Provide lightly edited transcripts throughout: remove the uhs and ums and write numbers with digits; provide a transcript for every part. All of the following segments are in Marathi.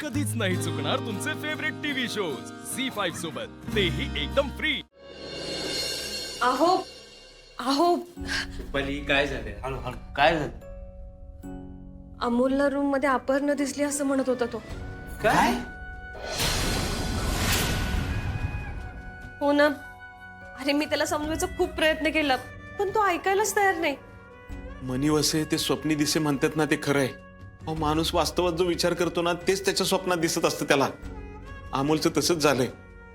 कधीच नाही चुकणार तुमचे फेवरेट टीव्ही शोज झी5 सोबत, तेही एकदम फ्री। अहो अहो रुपाली काय झालं? हळू काय झालं? अमोलला रूम मध्ये अपहरण दिसली असं म्हणत होता तो। काय? हो ना, अरे मी त्याला समजवायचा खूप प्रयत्न केला पण तो ऐकायलाच तयार नाही। मनी वसे ते स्वप्नी दिसे म्हणतात ना, ते खरं आहे। अहो, माणूस वास्तवात जो विचार करतो ना तेच त्याच्या स्वप्नात दिसत असतं त्याला। अमोलचं तसंच झालंय,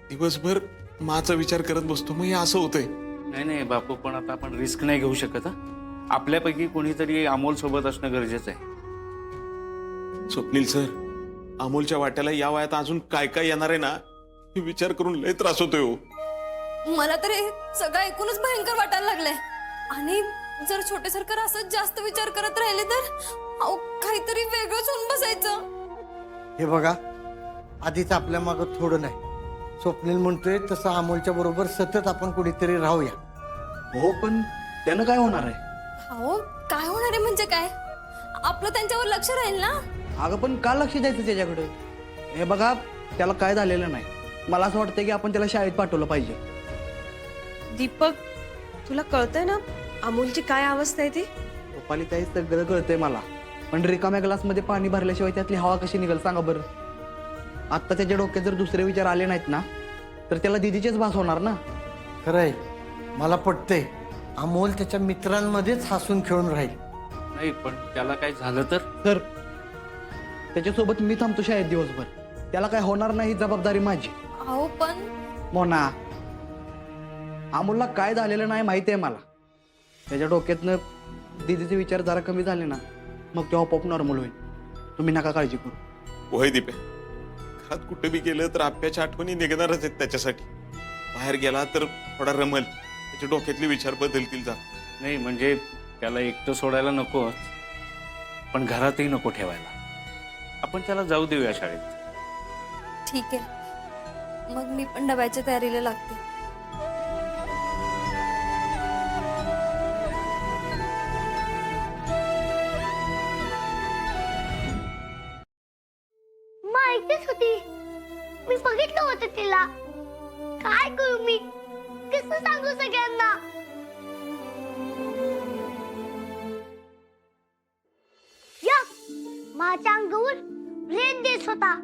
दिवसभर माचा विचार करत बसतो, मग हे असं होतंय। नाही नाही बापू, पण आता आपण रिस्क नाही घेऊ शकत। आपल्यापैकी कोणीतरी अमोल सोबत असणं गरजेचं आहे। स्वप्नील सर, अमोलच्या वाट्याला या वयात अजून काय काय येणार आहे ना, हे विचार करून लय त्रास होतोय हो। मला तर हे सगळं ऐकूनच भयंकर वाटायला लागलंय। आणि जर छोटे सरकार असंच जास्त विचार करत राहिले तर अहो काहीतरी वेगळंच होऊन बसायचं। हे बघा, आधीच आपल्या मागं थोडं नाही, स्वप्नील म्हणतोय तसं अमोलच्या बरोबर सतत आपण कुठेतरी राहूया। हो, पण त्यानं काय होणार आहे? अहो काय होणार आहे म्हणजे काय, आपलं त्यांच्यावर लक्ष राहील ना। अगं पण का लक्ष द्यायचं त्याच्याकडे? हे बघा, त्याला काय झालेलं नाही। मला असं वाटतं की आपण त्याला शाळेत पाठवलं पाहिजे। दीपक, तुला कळतंय ना अमोलची काय अवस्था आहे ती? रुपाली ताई, सगळं कळतंय मला, पण रिकाम्या ग्लासमध्ये पाणी भरल्याशिवाय त्यातली हवा कशी निघेल सांगा बरं? आत्ता त्याच्या डोक्यात जर दुसरे विचार आले नाहीत ना, तर त्याला दिदीचेच भास होणार ना। खरंय, मला पटतंय, अमोल त्याच्या मित्रांमध्येच हसून खेळून राहील। नाही, पण त्याला काय झालं तर? त्याच्यासोबत मी थांबतो शाळेत दिवसभर, त्याला काय होणार नाही ही जबाबदारी माझी। अहो पण मोना, अमोलला काय झालेलं नाही माहिती आहे मला। त्याच्या डोक्यातनं दीदीचे विचार जरा कमी झाले ना, मग तेव्हा आपोआप नॉर्मल होईल। तुम्ही नका काळजी करू। वय दीपे, घरात कुठे बी गेलं तर आप्याच्या आठवणी निघणारच आहेत त्याच्यासाठी। बाहेर गेला तर थोडा रमल, त्याच्या डोक्यातले विचार बदलतील जा। नाही म्हणजे त्याला एकटं सोडायला नको, पण घरातही नको ठेवायला। आपण त्याला जाऊ देऊया शाळेत। ठीक आहे, मग मी पण डब्याच्या तयारीला लागते। माहितीच होती, मी बघितलं होतं तिला। काय करू मी, कसं सांगू सगळ्यांना? या माझ्या अंगावर ब्रेन देत होता।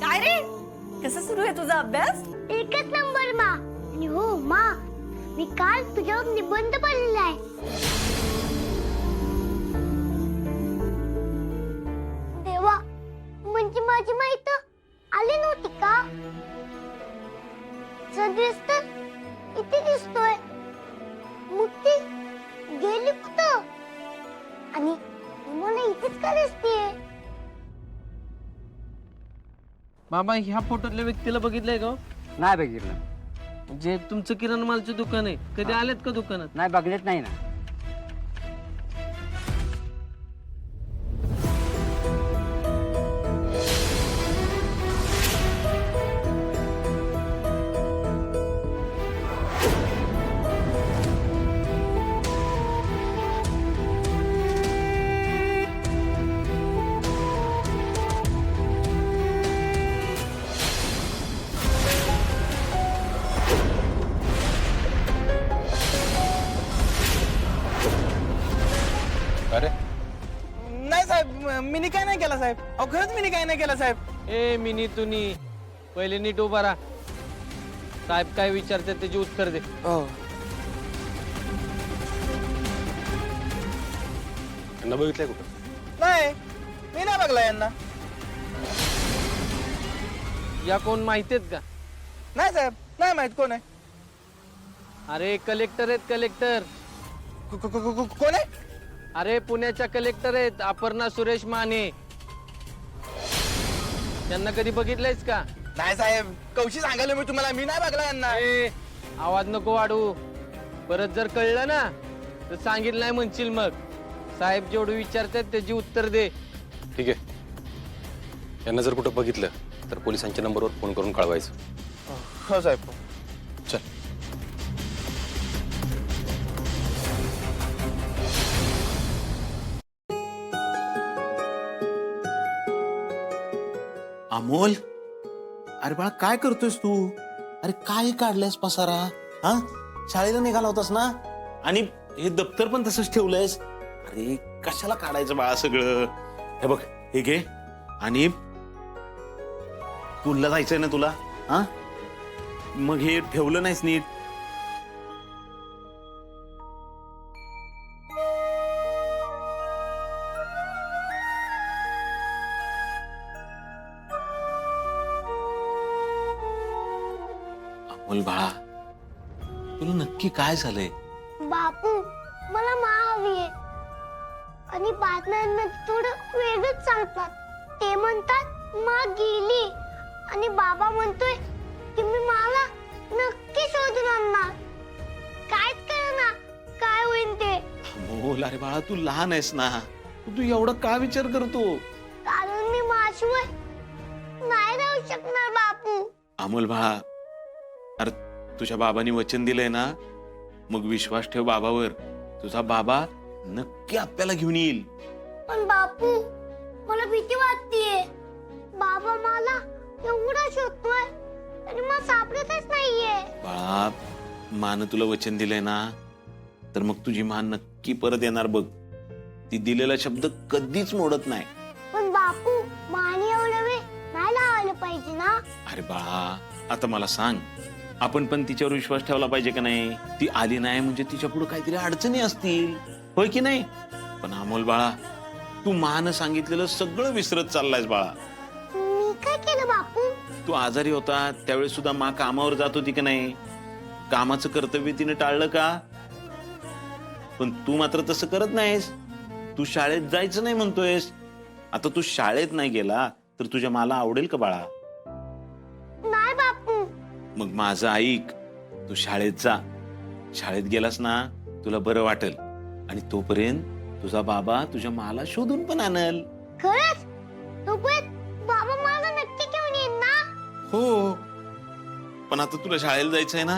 काय रे, कसं सुरू आहे तुझा अभ्यास? एकच नंबर मा। आणि हो मा, मी काल तुझ्यावर निबंध बनलेला आहे। तेव्हा म्हणजे माझी माहिती आली नव्हती का? सदृश तर इथे दिसतोय, मुक्ती गेली कुठं? आणि मला इथेच का दिसतेय? बाबा, ह्या फोटोतल्या व्यक्तीला बघितलंय का? नाही बघितलं। जे तुमचं किराणा मालचं दुकान आहे, कधी आलेत का दुकानात? नाही बघलेच नाही ना। अरे नाही साहेब, मी काय नाही केला साहेब। अहो खरंच मी काय नाही केला साहेब। ए मिनी तुनी, पहिले नीट उभा राहा। साहेब काय विचारतात त्याची उत्तर दे। त्यांना बघितलंय कुठं? नाही, मी नाही बघला यांना। या कोण माहितीत का? नाही साहेब, नाही माहित कोण आहे। अरे कलेक्टर आहेत कलेक्टर. कोण आहे? अरे पुण्याच्या कलेक्टर आहेत अपर्णा सुरेश माने. त्यांना कधी बघितलंयस का? नाही साहेब, कौशी सांगायला मी तुम्हाला, मी नाही बघला यांना. ए, आवाज नको वाढू. परत जर कळलं ना तर सांगितलं नाही म्हणशील मग. साहेब जेवढं विचारतात त्याची उत्तर दे. ठीक आहे. यांना जर कुठं बघितलं तर पोलिसांच्या नंबरवर फोन करून कळवायचं. हो साहेब. चल. अमोल, अरे बाळा काय करतोयस तू? अरे काय काढलंयस पसारा? हा, शाळेला निघाला होतास ना? आणि हे दप्तर पण तसंच ठेवलंयस. अरे कशाला काढायचं बाळा सगळं? हे बघ, हे घे. आणि स्कूलला जायचंय ना तुला? हा, मग हे ठेवलं नाहीस नीट. अमोल बाळा, तुला नक्की काय झालंय? बापू मला मा हवी आहे. आणि बातम्यांमध्ये थोडं वेगळंच सांगतात. ते म्हणतात मा गेली आणि बाबा म्हणतोय की मी मला नक्की शोधून आणणार. कायच कळना काय होईल ते. अमोल, अरे बाळा तू लहान आहेस ना, तू एवढा का विचार करतो? कारण मी माशिवाय नाही राहू शकणार बापू. अमोल बाळा, अरे तुझ्या बाबांनी वचन दिलंय ना, मग विश्वास ठेव बाबावर. तुझा बाबा नक्की आपल्याला घेऊन येईल. पण बापू मला भीती वाटतेय. बाबा मला एवढा शोधतोय आणि मला सापडतच नाहीये. बाळा, मान तुला वचन दिलंय ना, तर मग तुझी मान नक्की परत येणार बघ. ती दिलेला शब्द कधीच मोडत नाही. पण बापू माने एवढा वेळ नाही लावायला पाहिजे ना. अरे बाळा, आता मला सांग, आपण पण तिच्यावर विश्वास ठेवला पाहिजे का नाही? ती आली नाही म्हणजे तिच्या पुढे काहीतरी अडचणी असतील, होय की नाही? पण अमोल बाळा, तू मान सांगितलेलं सगळं विसरत चाललायस बाळा. मी काय केलं बापू? तू आजारी होता त्यावेळेस सुद्धा मा कामावर जात होती का नाही? कामाचं कर्तव्य तिने टाळलं का? पण तू मात्र तसं करत नाहीस. तू शाळेत जायचं नाही म्हणतोयस. आता तू शाळेत नाही गेला तर तुझ्या माला आवडेल का बाळा? नाही बापू. मग माझं ऐक, तू शाळेत जा. शाळेत गेलास ना, तुला बरं वाटेल. आणि तोपर्यंत तुझा बाबा तुझ्या माला शोधून पण आणल. खरंच? तोपर्यंत बाबा मला नक्की घेऊन येईल ना? हो, पण आता तुला शाळेला जायचंय ना,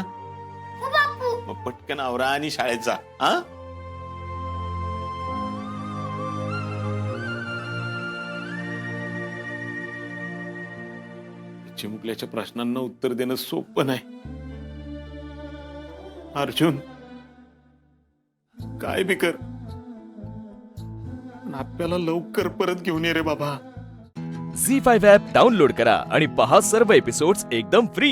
हो बापू. मग पटकन आवरा आणि शाळेत जा. हा, चिमुकल्याच्या प्रश्नांना उत्तर देणं सोपं नाही. अर्जुन, काय बी कर, पण आपल्याला लवकर परत घेऊन ये रे बाबा. झी 5 ॲप डाउनलोड करा आणि पहा सर्व एपिसोड्स एकदम फ्री.